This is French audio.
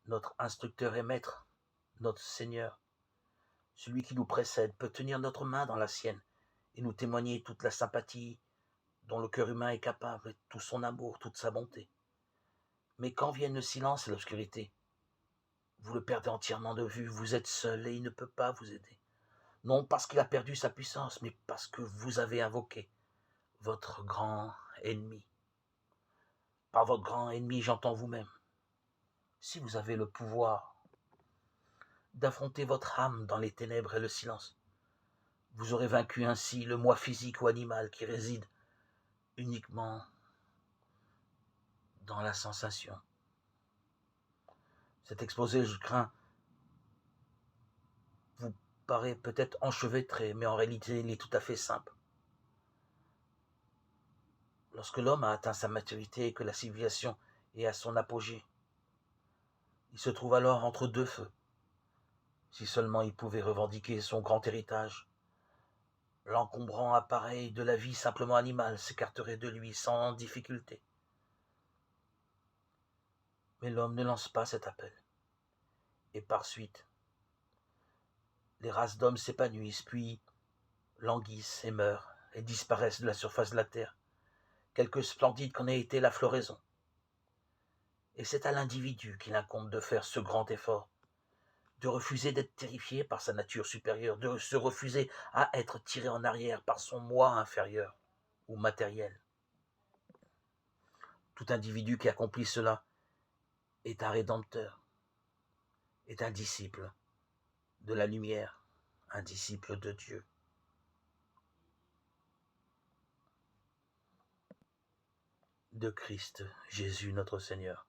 Notre instructeur et maître, notre Seigneur, celui qui nous précède, peut tenir notre main dans la sienne et nous témoigner toute la sympathie dont le cœur humain est capable, tout son amour, toute sa bonté. Mais quand viennent le silence et l'obscurité, vous le perdez entièrement de vue, vous êtes seul et il ne peut pas vous aider. Non parce qu'il a perdu sa puissance, mais parce que vous avez invoqué votre grand ennemi. Par votre grand ennemi, j'entends vous-même. Si vous avez le pouvoir d'affronter votre âme dans les ténèbres et le silence, vous aurez vaincu ainsi le moi physique ou animal qui réside uniquement dans la sensation. Cet exposé, je crains, vous paraît peut-être enchevêtré, mais en réalité, il est tout à fait simple. Lorsque l'homme a atteint sa maturité et que la civilisation est à son apogée, il se trouve alors entre deux feux. Si seulement il pouvait revendiquer son grand héritage, l'encombrant appareil de la vie simplement animale s'écarterait de lui sans difficulté. Mais l'homme ne lance pas cet appel. Et par suite, les races d'hommes s'épanouissent, puis languissent et meurent, et disparaissent de la surface de la terre, quelque splendide qu'en ait été la floraison. Et c'est à l'individu qu'il incombe de faire ce grand effort, de refuser d'être terrifié par sa nature supérieure, de se refuser à être tiré en arrière par son moi inférieur ou matériel. Tout individu qui accomplit cela est un rédempteur, est un disciple de la lumière, un disciple de Dieu. De Christ, Jésus notre Seigneur.